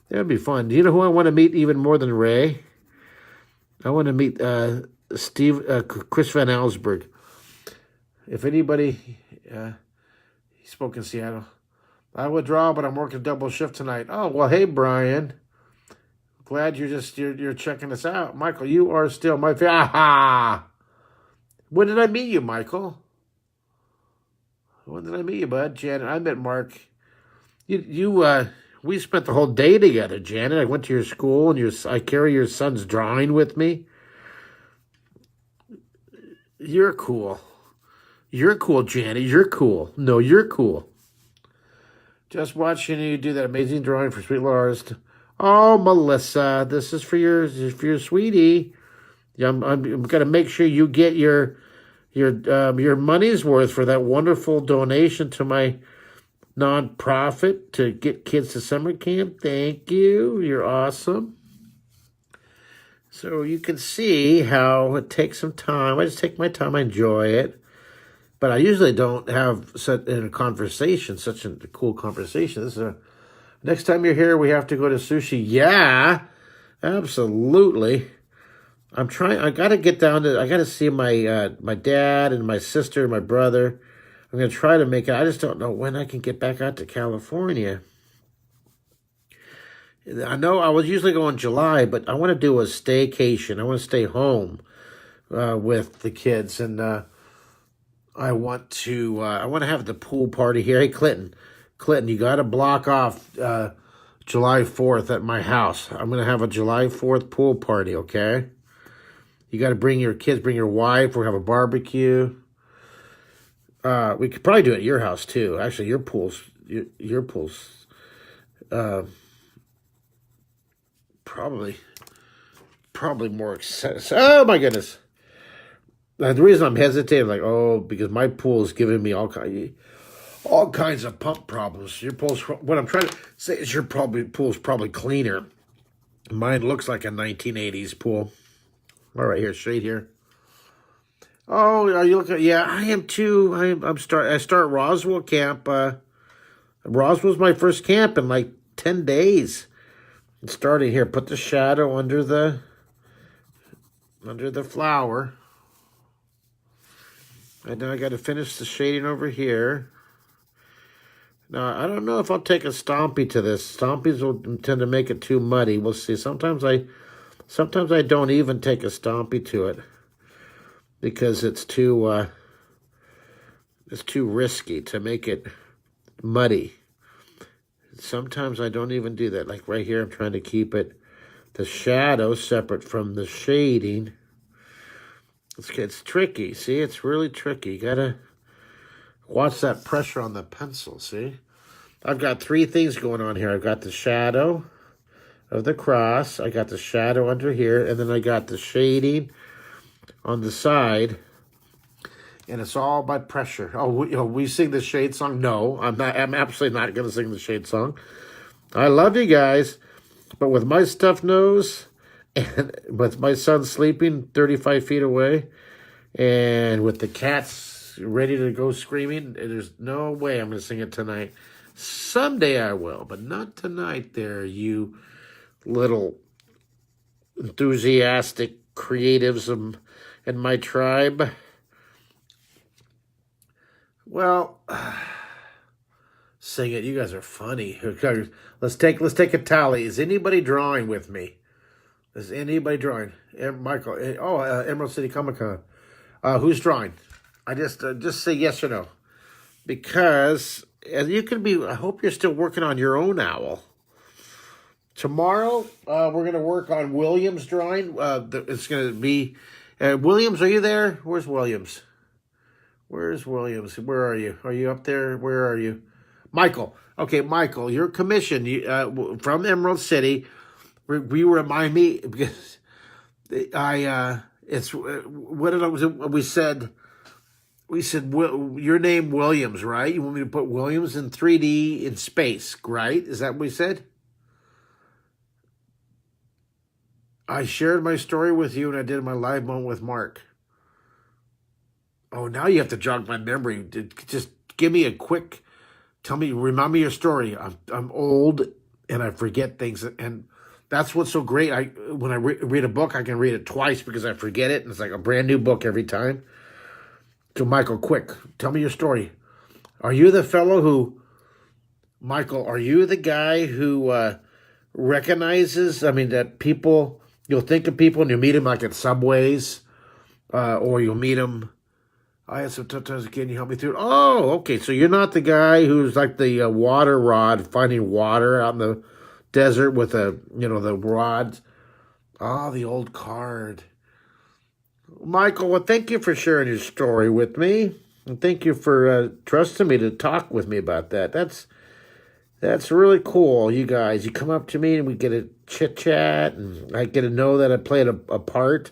A: That would be fun. Do you know who I want to meet even more than Ray? I want to meet Chris Van Allsburg. If anybody, he spoke in Seattle. I withdraw, but I'm working double shift tonight. Oh, well, hey, Brian. Glad you're checking us out. Michael, you are still my favorite. Aha! When did I meet you, Michael? When did I meet you, bud? Janet, I met Mark. We spent the whole day together, Janet. I went to your school, and I carry your son's drawing with me. You're cool. You're cool, Janet. You're cool. No, you're cool. Just watching you do that amazing drawing for Sweet Little Artist. Oh, Melissa, this is for your sweetie. I'm going to make sure you get your your money's worth for that wonderful donation to my nonprofit to get kids to summer camp. Thank you. You're awesome. So you can see how it takes some time. I just take my time. I enjoy it. But I usually don't have such a cool conversation. Next time you're here, we have to go to sushi. Yeah, absolutely. I got to get down to, I got to see my dad and my sister and my brother. I'm going to try to make it. I just don't know when I can get back out to California. I know I was usually going July, but I want to do a staycation. I want to stay home with the kids, and I want to have the pool party here. Hey, Clinton, you got to block off July 4th at my house. I'm going to have a July 4th pool party, okay? You got to bring your kids, bring your wife. We'll have a barbecue. We could probably do it at your house too. Actually, your pool's probably more expensive. Oh my goodness! The reason I'm hesitating, because my pool is giving me all kinds of pump problems. Your pool's, what I'm trying to say is your pool's probably cleaner. Mine looks like a 1980s pool. All right, here, straight here. Oh, are you looking? Yeah, I am too. I start Roswell camp. Roswell's my first camp in like 10 days. It's starting here. Put the shadow under the flower. And now I got to finish the shading over here. Now, I don't know if I'll take a Stompy to this. Stompies will tend to make it too muddy. We'll see. Sometimes I don't even take a Stompy to it because it's too risky to make it muddy. Sometimes I don't even do that. Like right here, I'm trying to keep the shadow separate from the shading. It's tricky. See, it's really tricky. You gotta watch that pressure on the pencil, see? I've got three things going on here. I've got the shadow of the cross. I got the shadow under here. And then I got the shading on the side. And it's all by pressure. Oh, we sing the shade song? No, I'm absolutely not going to sing the shade song. I love you guys. But with my stuffed nose and with my son sleeping 35 feet away and with the cats ready to go screaming, there's no way I'm going to sing it tonight. Someday I will, but not tonight there, you little enthusiastic creatives in my tribe. Well, sing it. You guys are funny. Let's take a tally. Is anybody drawing with me? Is anybody drawing? Michael. Emerald City Comic Con. Who's drawing? I just say yes or no, because you can be. I hope you're still working on your own owl. Tomorrow, we're going to work on Williams' drawing. It's going to be Williams. Are you there? Where's Williams? Where's Williams? Where are you? Are you up there? Where are you? Michael. Okay, Michael, your commission from Emerald City. Remind me, because it's what did we said your name Williams, right? You want me to put Williams in 3D in space, right? Is that what we said? I shared my story with you, and I did my live moment with Mark. Oh, now you have to jog my memory. Just give me a quick, remind me your story. I'm old and I forget things, and that's what's so great. When I read a book, I can read it twice because I forget it, and it's like a brand new book every time. So, Michael, quick, tell me your story. Are you the fellow who, Michael? Are you the guy who recognizes? That people, you'll think of people and you meet them like at Subways, or you'll meet them. I had some tough times. Can you help me through it? Oh, okay. So you're not the guy who's like the water rod, finding water out in the desert with the rods. Oh, the old card. Michael, well, thank you for sharing your story with me. And thank you for trusting me to talk with me about that. That's really cool, you guys. You come up to me and we get a chit-chat, and I get to know that I played a part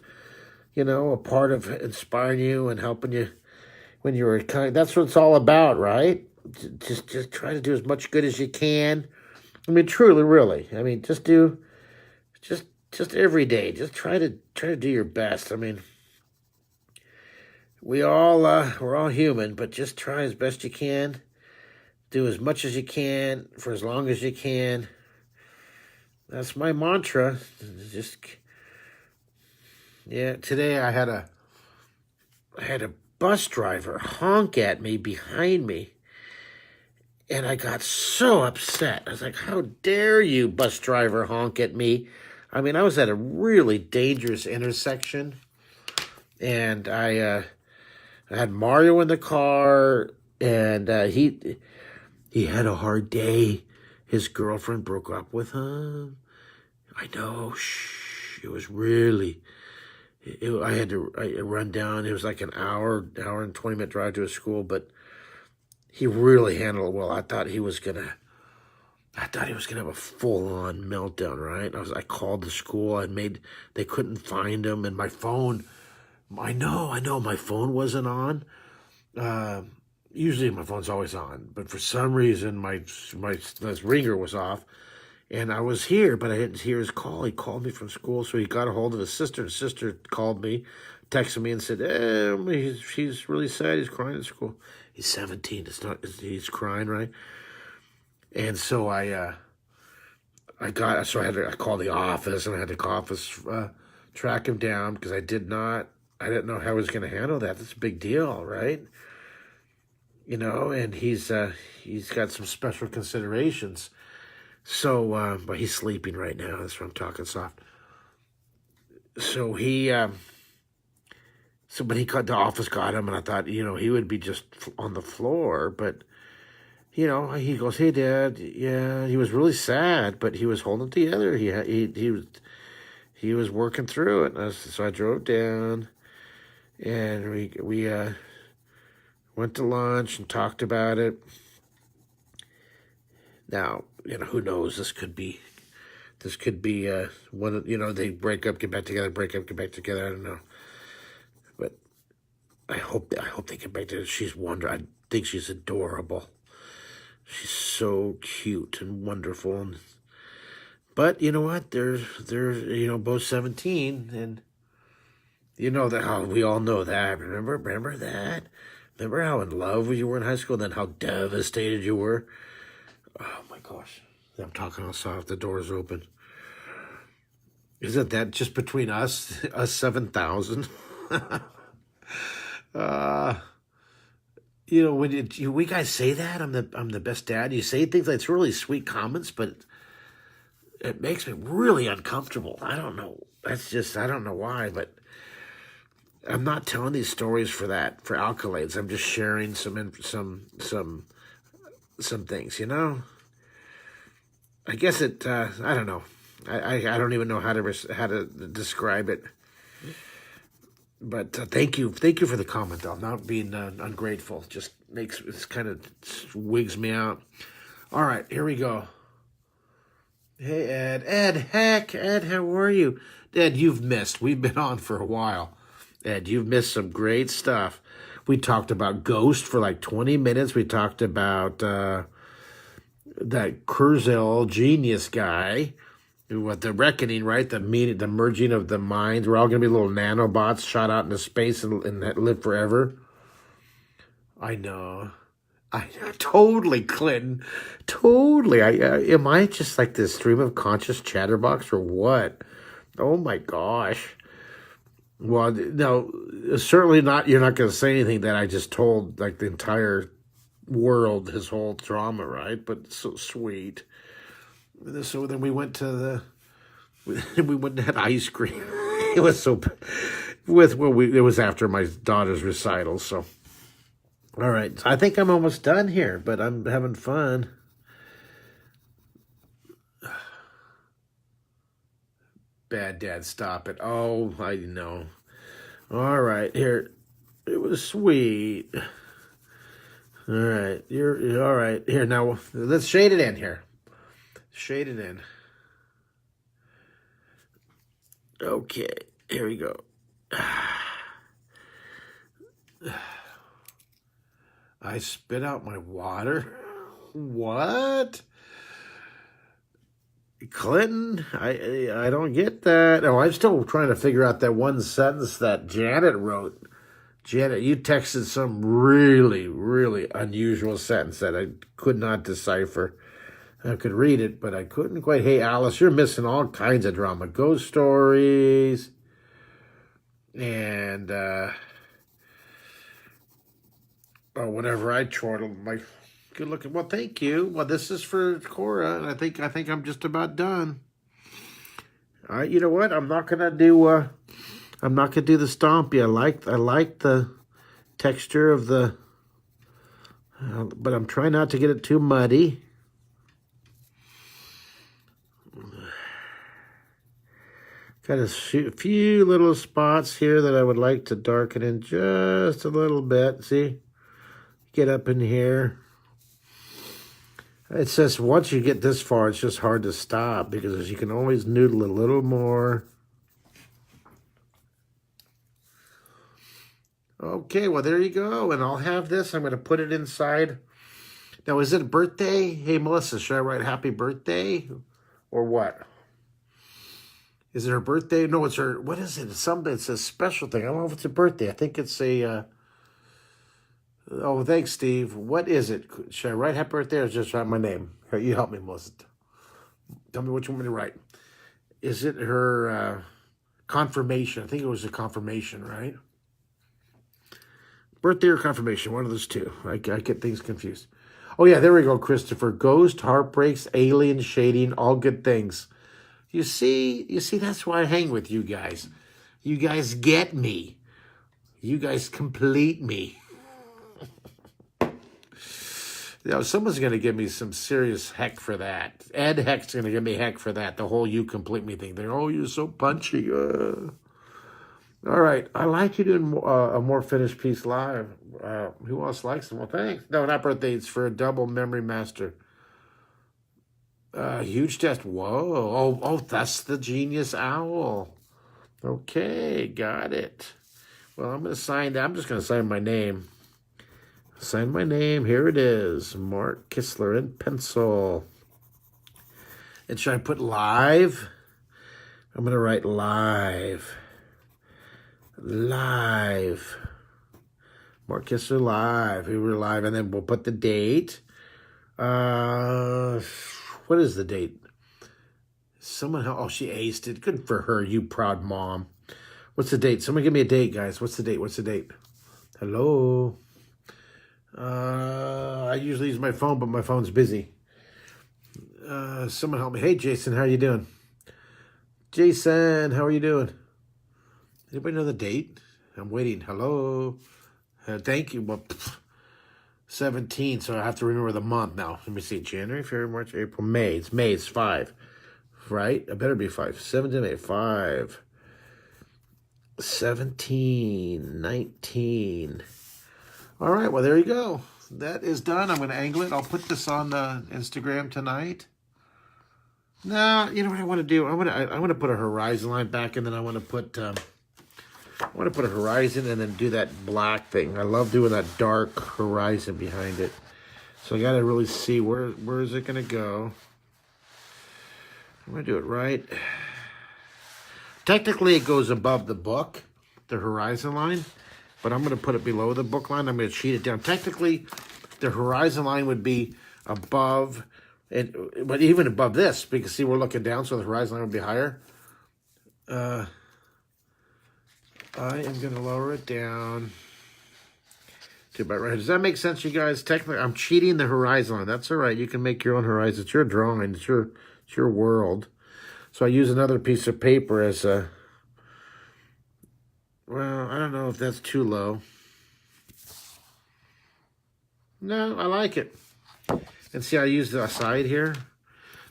A: a part of inspiring you and helping you when you were kind. That's what it's all about, right? Just try to do as much good as you can. I mean, truly, really. I mean, just just every day. Just try to do your best. I mean, we're all human, but just try as best you can. Do as much as you can for as long as you can. That's my mantra. Just yeah. Today I had a bus driver honk at me behind me, and I got so upset. I was like, "How dare you, bus driver, honk at me?" I mean, I was at a really dangerous intersection, and I had Mario in the car, and he had a hard day. His girlfriend broke up with him. I know. Shh. It was really. I had to run down. It was like an hour and 20-minute drive to his school, but he really handled it well. I thought he was gonna have a full-on meltdown. Right? I called the school. They couldn't find him, and my phone. I know. My phone wasn't on. Usually my phone's always on, but for some reason my this ringer was off, and I was here, but I didn't hear his call. He called me from school, so he got a hold of his sister. His sister called me, texted me, and said, he's really sad. He's crying at school. He's 17. He's crying, right? And so I call the office, and I had to office track him down because I didn't know how I was going to handle that. That's a big deal, right? And he's got some special considerations. So, but he's sleeping right now. That's why I'm talking soft. So but the office got him, and I thought, he would be just on the floor. But, he goes, "Hey, Dad, yeah," he was really sad, but he was holding it together. He was working through it. So I drove down, and we went to lunch and talked about it. Now, who knows? This could be one. They break up, get back together, break up, get back together. I don't know, but I hope they get back together. She's wonderful. I think she's adorable. She's so cute and wonderful. But you know what? They're both 17, and we all know that. Remember that? Remember how in love you were in high school, then how devastated you were? Oh, my gosh. I'm talking all soft. The door's open. Isn't that just between us 7,000? When we guys say that, I'm the best dad. You say things like, it's really sweet comments, but it makes me really uncomfortable. I don't know. I don't know why, but I'm not telling these stories for accolades. I'm just sharing some things, I guess I don't know. I don't even know how to describe it. But thank you for the comment, though. Not being ungrateful just it kind of wigs me out. All right, here we go. Hey, Ed, how are you? Ed, you've missed. We've been on for a while. Ed, you've missed some great stuff. We talked about Ghost for like 20 minutes. We talked about that Kurzweil genius guy, what the reckoning, right? The merging of the minds. We're all going to be little nanobots shot out into space and live forever. I know. Totally, Clinton. Totally. Am I just like this stream of conscious chatterbox or what? Oh my gosh. Well, no, certainly not. You're not going to say anything that I just told, like the entire world, his whole drama, right? But it's so sweet. So then we went to we went and had ice cream. It was so it was after my daughter's recital. So, all right, I think I'm almost done here, but I'm having fun. Bad dad, stop it. Oh, I know. All right, here. It was sweet. All right, you're all right. Here, now, let's shade it in here. Shade it in. Okay, here we go. I spit out my water? What? Clinton? I don't get that. Oh, I'm still trying to figure out that one sentence that Janet wrote. Janet, you texted some really, really unusual sentence that I could not decipher. I could read it, but I couldn't quite. Hey, Alice, you're missing all kinds of drama. Ghost stories and or whenever I chortle my good looking. Well, thank you. Well, this is for Kora, and I think I'm just about done. All right, you know what? I'm not gonna do the stompy. I like the texture of the, but I'm trying not to get it too muddy. Got a few little spots here that I would like to darken in just a little bit. See? Get up in here. It says once you get this far, it's just hard to stop because you can always noodle a little more. Okay, well, there you go. And I'll have this. I'm going to put it inside. Now, is it a birthday? Hey, Melissa, should I write happy birthday or what? Is it her birthday? No, it's her. What is it? It's a special thing. I don't know if it's a birthday. I think it's a... oh, thanks, Steve. What is it? Should I write happy birthday or just write my name? Here, you help me, Melissa. Tell me what you want me to write. Is it her confirmation? I think it was a confirmation, right? Birthday or confirmation, one of those two. I get things confused. Oh, yeah, there we go, Christopher. Ghost, heartbreaks, alien, shading, all good things. You see, that's why I hang with you guys. You guys get me. You guys complete me. You know, someone's going to give me some serious heck for that. Ed Heck's going to give me heck for that. The whole you complete me thing. They're, oh, you're so punchy. All right. I like you doing a more finished piece live. Who else likes them? Well, thanks. No, not birthday. It's for a double memory master. Huge test. Whoa. Oh, that's the genius owl. Okay, got it. Well, I'm going to sign that. I'm just going to sign my name. Sign my name. Here it is. Mark Kistler in pencil. And should I put live? I'm going to write live. Live. Mark Kistler live. We were live. And then we'll put the date. What is the date? Someone, oh, she aced it. Good for her, you proud mom. What's the date? Someone give me a date, guys. What's the date? What's the date? Hello? I usually use my phone, but my phone's busy. Someone help me. Hey, Jason, how are you doing? Jason, how are you doing? Anybody know the date? I'm waiting. Hello? Thank you. Well, 17, so I have to remember the month now. Let me see. January, February, March, April, May. It's May. It's 5. Right? It better be 5. 17, 8, 5. 17, 19. All right, well, there you go. That is done. I'm going to angle it. I'll put this on the Instagram tonight. No, you know what I want to do? I want to put a horizon line back, and then I want to put a horizon and then do that black thing. I love doing that dark horizon behind it. So I got to really see where is it going to go. I'm going to do it right. Technically, it goes above the book, the horizon line. But I'm going to put it below the book line. I'm going to sheet it down. Technically, the horizon line would be above, but even above this, because see, we're looking down, so the horizon line would be higher. I am going to lower it down to about right. Does that make sense, you guys? Technically, I'm cheating the horizon line. That's all right. You can make your own horizon. It's your drawing. It's your world. So I use another piece of paper as a... Well, I don't know if that's too low. No, I like it. And see, I use the side here.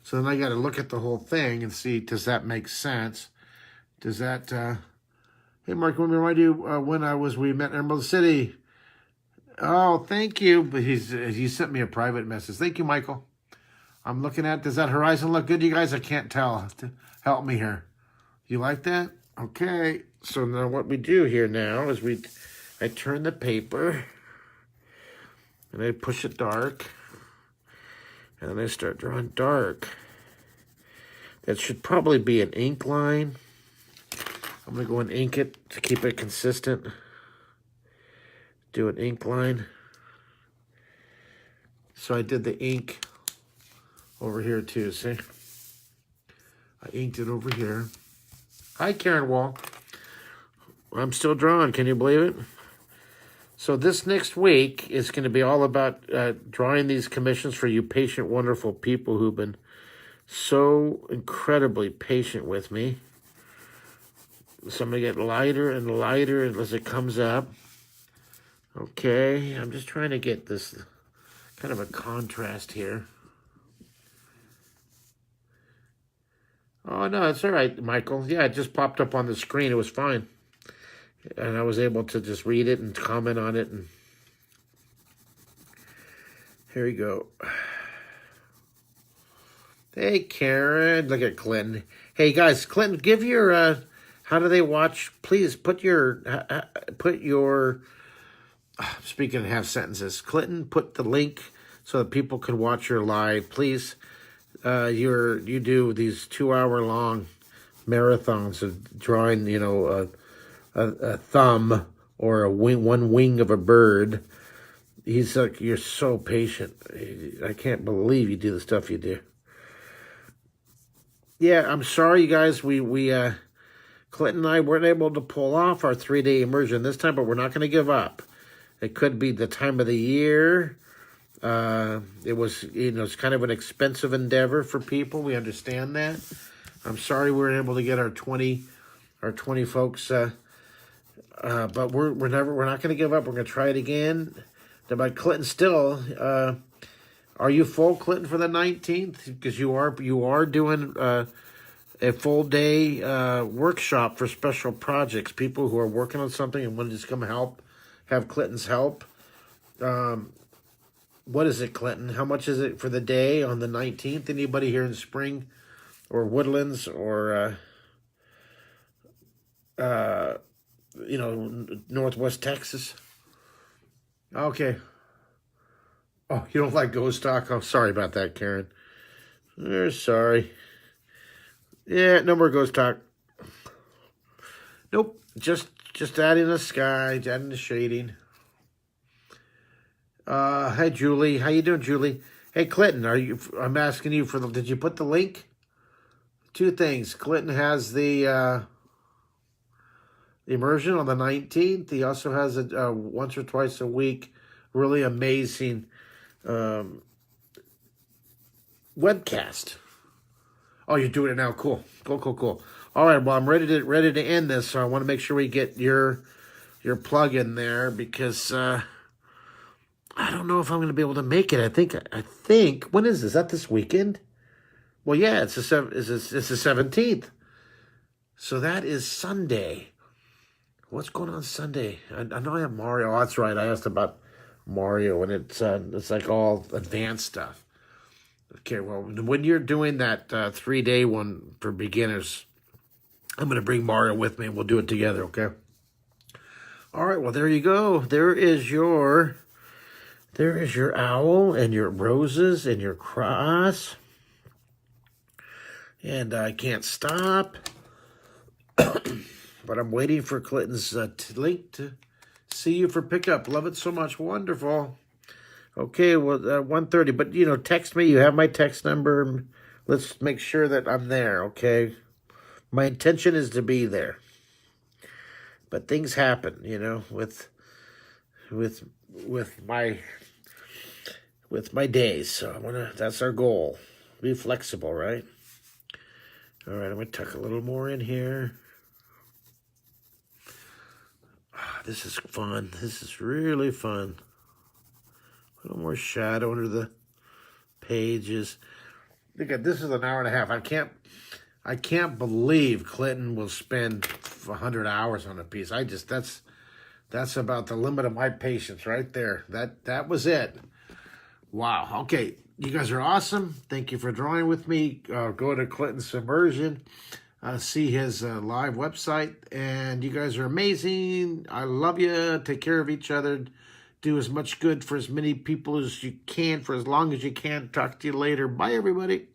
A: So then I got to look at the whole thing and see, does that make sense? Does that, hey, Mark, let me remind you when we met in Emerald City. Oh, thank you. But he sent me a private message. Thank you, Michael. I'm looking at, does that horizon look good, you guys? I can't tell. Help me here. You like that? Okay. So now what we do here now is I turn the paper and I push it dark, and then I start drawing dark. That should probably be an ink line. I'm gonna go and ink it to keep it consistent. Do an ink line. So I did the ink over here too, see? I inked it over here. Hi, Karen Wall. I'm still drawing, can you believe it? So this next week is going to be all about drawing these commissions for you patient, wonderful people who've been so incredibly patient with me. So I'm going to get lighter and lighter as it comes up. Okay, I'm just trying to get this kind of a contrast here. Oh, no, it's all right, Michael. Yeah, it just popped up on the screen. It was fine. And I was able to just read it and comment on it. And here we go. Hey, Karen. Look at Clinton. Hey, guys, Clinton, give your, how do they watch? Please put your, speaking of half sentences, Clinton, put the link so that people can watch your live. Please, you do these 2-hour-long marathons of drawing, you know, a thumb or a one wing of a bird. He's like, you're so patient. I can't believe you do the stuff you do. Yeah, I'm sorry, you guys. We Clinton and I weren't able to pull off our 3-day immersion this time, but we're not going to give up. It could be the time of the year. It was, you know, it's kind of an expensive endeavor for people. We understand that. I'm sorry we weren't able to get our 20 folks. But we're not going to give up. We're going to try it again. But Clinton, still, are you full, Clinton, for the 19th? Because you are doing a full day workshop for special projects. People who are working on something and want to just come help, have Clinton's help. What is it, Clinton? How much is it for the day on the 19th? Anybody here in Spring or Woodlands or you know, Northwest Texas? Okay. Oh, you don't like ghost talk? Oh, sorry about that, Karen. We're sorry. Yeah, no more ghost talk. Nope. Just adding the sky, adding the shading. Hi, Julie. How you doing, Julie? Hey, Clinton, I'm asking you did you put the link? 2 things. Clinton has the immersion on the 19th. He also has a once or twice a week really amazing webcast. Oh, you're doing it now. Cool. All right, well, I'm ready to end this, so I want to make sure we get your plug in there because I don't know if I'm going to be able to make it. I think when is this? Is that this weekend? Well, yeah, it's the 17th. So that is Sunday. What's going on Sunday? I know I have Mario. Oh, that's right. I asked about Mario, and it's like all advanced stuff. Okay, well, when you're doing that 3-day one for beginners, I'm going to bring Mario with me, and we'll do it together, okay? All right, well, there you go. There is your owl and your roses and your cross. And I can't stop. But I'm waiting for Clinton's link to see you for pickup. Love it so much. Wonderful. Okay, well, 1:30. But, you know, text me. You have my text number. Let's make sure that I'm there, okay? My intention is to be there. But things happen, you know, with my days. So that's our goal. Be flexible, right? All right, I'm going to tuck a little more in here. This is fun. This is really fun. A little more shadow under the pages. Look at this is an hour and a half. I can't believe Clinton will spend 100 hours on a piece. That's about the limit of my patience right there. That was it. Wow. Okay, you guys are awesome. Thank you for drawing with me. Go to Clinton's Immersion. see his live website. And you guys are amazing. I love you. Take care of each other. Do as much good for as many people as you can for as long as you can. Talk to you later. Bye, everybody.